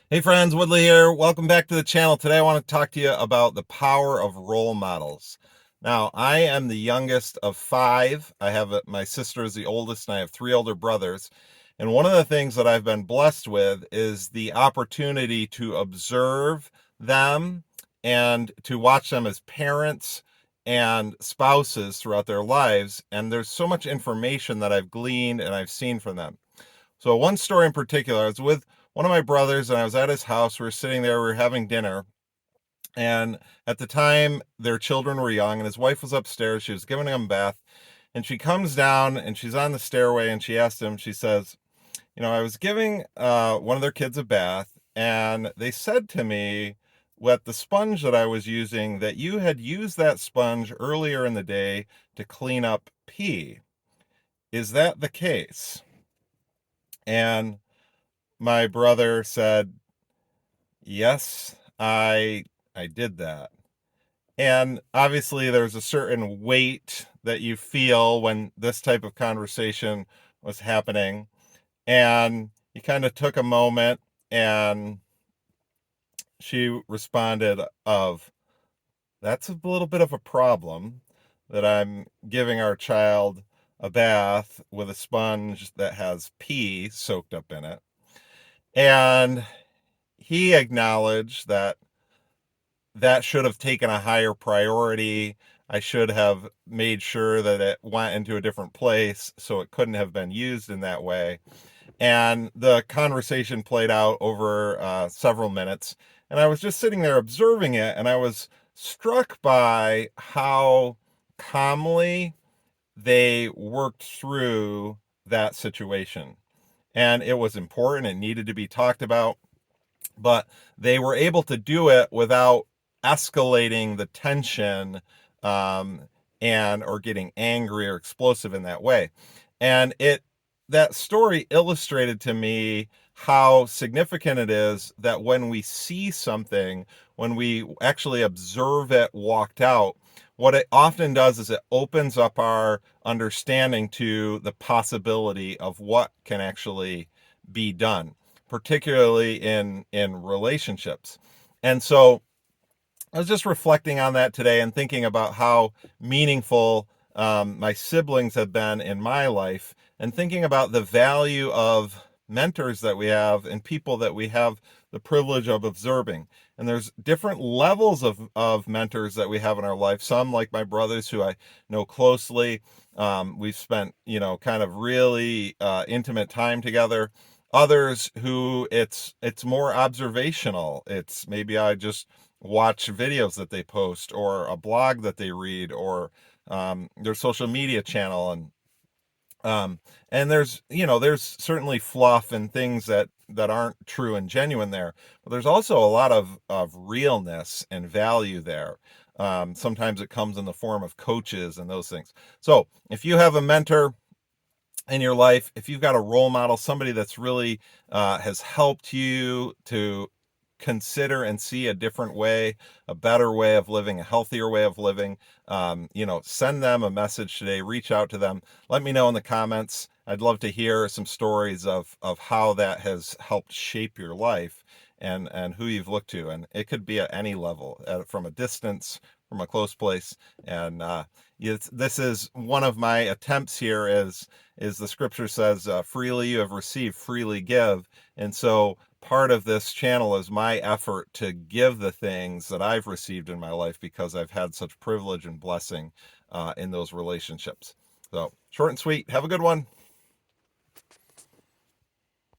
Hey friends, Woodley here. Welcome back to the channel. Today I want to talk to you about the power of role models. Now, I am the youngest of five. My sister is the oldest, and I have three older brothers. And one of the things that I've been blessed with is the opportunity to observe them and to watch them as parents and spouses throughout their lives. And there's so much information that I've gleaned and I've seen from them. So one story in particular, I was with one of my brothers and I was at his house. We were sitting there, we were having dinner. And at the time, their children were young, and his wife was upstairs. She was giving him a bath. And she comes down and she's on the stairway and she asked him, she says, I was giving one of their kids a bath, and they said to me, with the sponge that I was using, that you had used that sponge earlier in the day to clean up pee. Is that the case? And my brother said, yes, I did that. And obviously there's a certain weight that you feel when this type of conversation was happening. And he kind of took a moment and she responded of, that's a little bit of a problem that I'm giving our child a bath with a sponge that has pee soaked up in it. And he acknowledged that that should have taken a higher priority. I should have made sure that it went into a different place so it couldn't have been used in that way. And the conversation played out over several minutes. And I was just sitting there observing it, and I was struck by how calmly they worked through that situation. And it was important, it needed to be talked about, but they were able to do it without escalating the tension, um, and or getting angry or explosive in that way. And it that story illustrated to me how significant it is that when we see something, when we actually observe it walked out, what it often does is it opens up our understanding to the possibility of what can actually be done, particularly in relationships. And so I was just reflecting on that today and thinking about how meaningful my siblings have been in my life, and thinking about the value of mentors that we have and people that we have the privilege of observing. And there's different levels of mentors that we have in our life. Some, like my brothers, who I know closely. We've spent, kind of really intimate time together. Others who it's more observational. It's maybe I just watch videos that they post or a blog that they read or their social media channel. Um, and there's certainly fluff and things that aren't true and genuine there, but there's also a lot of realness and value there. Sometimes it comes in the form of coaches and those things. So if you have a mentor in your life, if you've got a role model, somebody that's really has helped you to consider and see a different way, a better way of living, a healthier way of living, send them a message today, reach out to them. Let me know in the comments. I'd love to hear some stories of how that has helped shape your life, and who you've looked to. And it could be at any level, from a distance, from a close place. And this is one of my attempts here, is the scripture says, freely you have received, freely give. And so part of this channel is my effort to give the things that I've received in my life, because I've had such privilege and blessing in those relationships. So short and sweet. Have a good one.